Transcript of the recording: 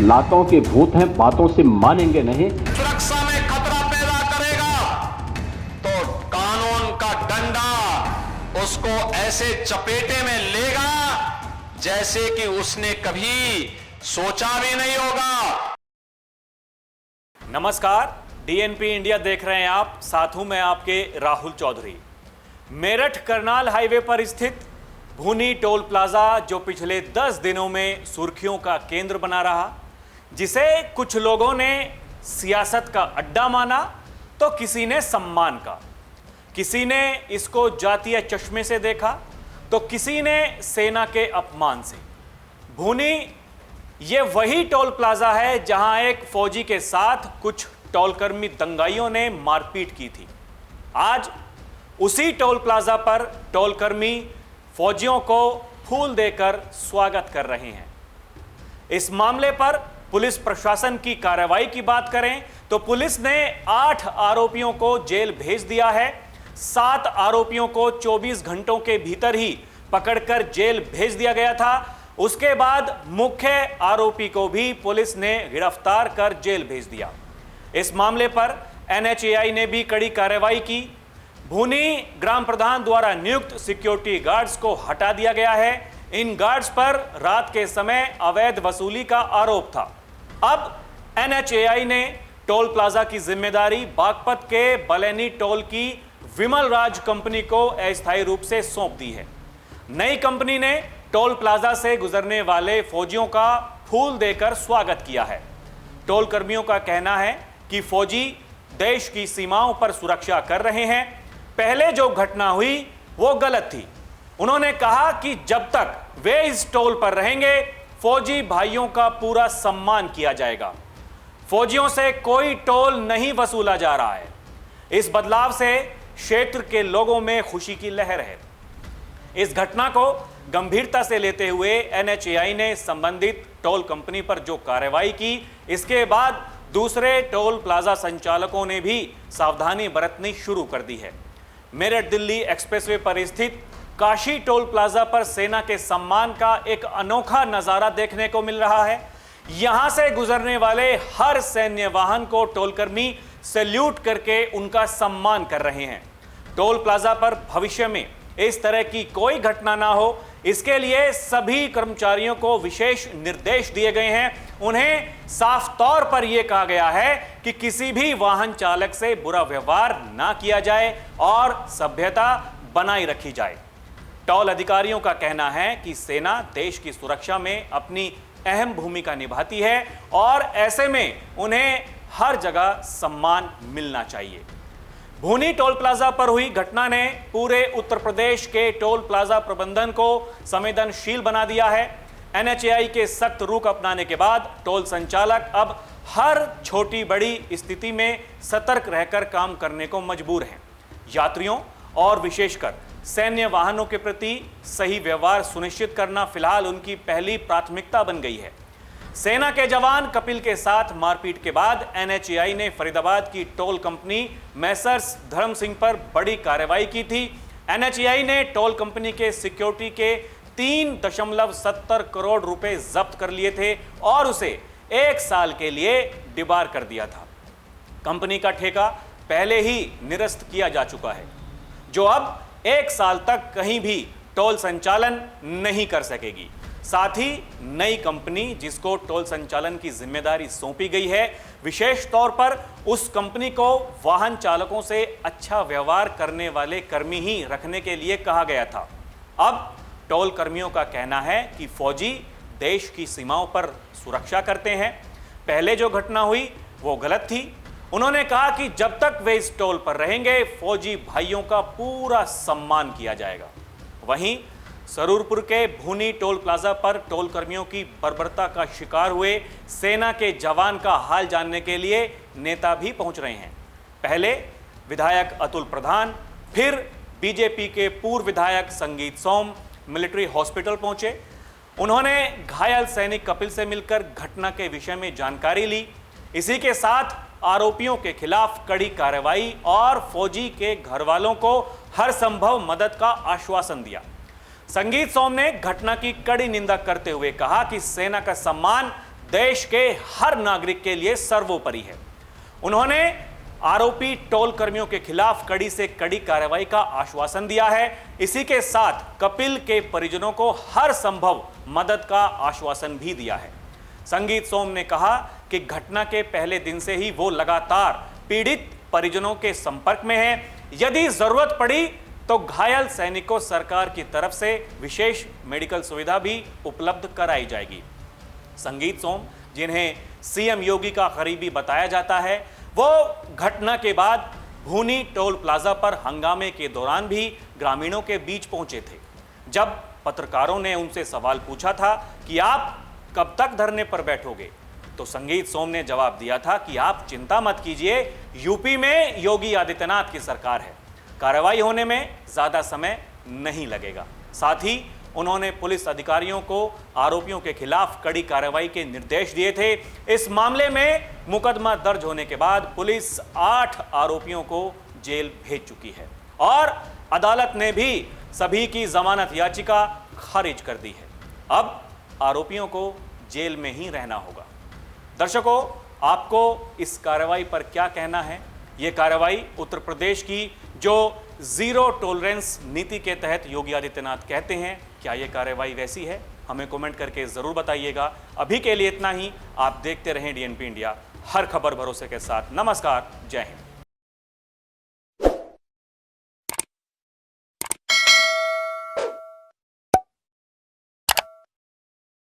लातों के भूत हैं, बातों से मानेंगे नहीं। सुरक्षा में खतरा पैदा करेगा तो कानून का डंडा उसको ऐसे चपेटे में लेगा जैसे कि उसने कभी सोचा भी नहीं होगा। नमस्कार, डीएनपी इंडिया देख रहे हैं आप। साथ हूं मैं आपके राहुल चौधरी। मेरठ करनाल हाईवे पर स्थित भूनी टोल प्लाजा, जो पिछले 10 दिनों में सुर्खियों का केंद्र बना रहा, जिसे कुछ लोगों ने सियासत का अड्डा माना तो किसी ने सम्मान का, किसी ने इसको जातीय चश्मे से देखा तो किसी ने सेना के अपमान से। भूनी ये वही टोल प्लाजा है जहां एक फौजी के साथ कुछ टोलकर्मी दंगाइयों ने मारपीट की थी। आज उसी टोल प्लाजा पर टोलकर्मी फौजियों को फूल देकर स्वागत कर रहे हैं। इस मामले पर पुलिस प्रशासन की कार्रवाई की बात करें तो पुलिस ने 8 आरोपियों को जेल भेज दिया है। 7 आरोपियों को 24 घंटों के भीतर ही पकड़कर जेल भेज दिया गया था। उसके बाद मुख्य आरोपी को भी पुलिस ने गिरफ्तार कर जेल भेज दिया। इस मामले पर एनएचएआई ने भी कड़ी कार्रवाई की। भूनी ग्राम प्रधान द्वारा नियुक्त सिक्योरिटी गार्ड्स को हटा दिया गया है। इन गार्ड्स पर रात के समय अवैध वसूली का आरोप था। अब एनएचएआई ने टोल प्लाजा की जिम्मेदारी बागपत के बलैनी टोल की विमल राज कंपनी को अस्थायी रूप से सौंप दी है। नई कंपनी ने टोल प्लाजा से गुजरने वाले फौजियों का फूल देकर स्वागत किया है। टोल कर्मियों का कहना है कि फौजी देश की सीमाओं पर सुरक्षा कर रहे हैं। पहले जो घटना हुई वो गलत थी। उन्होंने कहा कि जब तक वे इस टोल पर रहेंगे, फौजी भाइयों का पूरा सम्मान किया जाएगा। फौजियों से कोई टोल नहीं वसूला जा रहा है। इस बदलाव से क्षेत्र के लोगों में खुशी की लहर है। इस घटना को गंभीरता से लेते हुए एनएचएआई ने संबंधित टोल कंपनी पर जो कार्रवाई की, इसके बाद दूसरे टोल प्लाजा संचालकों ने भी सावधानी बरतनी शुरू कर दी है। मेरठ दिल्ली एक्सप्रेसवे पर स्थित काशी टोल प्लाजा पर सेना के सम्मान का एक अनोखा नजारा देखने को मिल रहा है। यहां से गुजरने वाले हर सैन्य वाहन को टोलकर्मी सैल्यूट करके उनका सम्मान कर रहे हैं। टोल प्लाजा पर भविष्य में इस तरह की कोई घटना ना हो, इसके लिए सभी कर्मचारियों को विशेष निर्देश दिए गए हैं। उन्हें साफ तौर पर यह कहा गया है कि किसी भी वाहन चालक से बुरा व्यवहार ना किया जाए और सभ्यता बनाई रखी जाए। टोल अधिकारियों का कहना है कि सेना देश की सुरक्षा में अपनी अहम भूमिका निभाती है और ऐसे में उन्हें हर जगह सम्मान मिलना चाहिए। भूनी टोल प्लाजा पर हुई घटना ने पूरे उत्तर प्रदेश के टोल प्लाजा प्रबंधन को संवेदनशील बना दिया है। एनएचएआई के सख्त रुख अपनाने के बाद टोल संचालक अब हर छोटी बड़ी स्थिति में सतर्क रहकर काम करने को मजबूर हैं। यात्रियों और विशेषकर सैन्य वाहनों के प्रति सही व्यवहार सुनिश्चित करना फिलहाल उनकी पहली प्राथमिकता बन गई है। सेना के जवान कपिल के साथ मारपीट के बाद एनएचएआई ने फरीदाबाद की टोल कंपनी मैसर्स धर्म सिंह पर बड़ी कार्रवाई की थी। एनएचएआई ने टोल कंपनी के सिक्योरिटी के 3.70 करोड़ रुपए जब्त कर लिए थे और उसे 1 साल के लिए डिबार कर दिया था। कंपनी का ठेका पहले ही निरस्त किया जा चुका है, जो अब 1 साल तक कहीं भी टोल संचालन नहीं कर सकेगी। साथ ही नई कंपनी जिसको टोल संचालन की जिम्मेदारी सौंपी गई है, विशेष तौर पर उस कंपनी को वाहन चालकों से अच्छा व्यवहार करने वाले कर्मी ही रखने के लिए कहा गया था। अब टोल कर्मियों का कहना है कि फौजी देश की सीमाओं पर सुरक्षा करते हैं। पहले जो घटना हुई वो गलत थी। उन्होंने कहा कि जब तक वे इस टोल पर रहेंगे, फौजी भाइयों का पूरा सम्मान किया जाएगा। वहीं सरूरपुर के भूनी टोल प्लाजा पर टोल कर्मियों की बर्बरता का शिकार हुए सेना के जवान का हाल जानने के लिए नेता भी पहुंच रहे हैं। पहले विधायक अतुल प्रधान, फिर बीजेपी के पूर्व विधायक संगीत सोम मिलिट्री हॉस्पिटल पहुंचे। उन्होंने घायल सैनिक कपिल से मिलकर घटना के विषय में जानकारी ली। इसी के साथ आरोपियों के खिलाफ कड़ी कार्रवाई और फौजी के घर वालों को हर संभव मदद का आश्वासन दिया। संगीत सोम ने घटना की कड़ी निंदा करते हुए कहा कि सेना का सम्मान देश के हर नागरिक के लिए सर्वोपरि है। उन्होंने आरोपी टोल कर्मियों के खिलाफ कड़ी से कड़ी कार्रवाई का आश्वासन दिया है। इसी के साथ कपिल के परिजनों को हर संभव मदद का आश्वासन भी दिया है। संगीत सोम ने कहा कि घटना के पहले दिन से ही वो लगातार पीड़ित परिजनों के संपर्क में है। यदि जरूरत पड़ी तो घायल सैनिक को सरकार की तरफ से विशेष मेडिकल सुविधा भी उपलब्ध कराई जाएगी। संगीत सोम, जिन्हें सीएम योगी का करीबी बताया जाता है, वो घटना के बाद भूनी टोल प्लाजा पर हंगामे के दौरान भी ग्रामीणों के बीच पहुंचे थे। जब पत्रकारों ने उनसे सवाल पूछा था कि आप कब तक धरने पर बैठोगे, तो संगीत सोम ने जवाब दिया था कि आप चिंता मत कीजिए, यूपी में योगी आदित्यनाथ की सरकार है, कार्रवाई होने में ज्यादा समय नहीं लगेगा। साथ ही उन्होंने पुलिस अधिकारियों को आरोपियों के खिलाफ कड़ी कार्रवाई के निर्देश दिए थे। इस मामले में मुकदमा दर्ज होने के बाद पुलिस 8 आरोपियों को जेल भेज चुकी है और अदालत ने भी सभी की जमानत याचिका खारिज कर दी है। अब आरोपियों को जेल में ही रहना होगा। दर्शकों, आपको इस कार्रवाई पर क्या कहना है? यह कार्रवाई उत्तर प्रदेश की जो जीरो टॉलरेंस नीति के तहत योगी आदित्यनाथ कहते हैं, क्या यह कार्रवाई वैसी है? हमें कमेंट करके जरूर बताइएगा। अभी के लिए इतना ही। आप देखते रहें डीएनपी इंडिया, हर खबर भरोसे के साथ। नमस्कार, जय हिंद।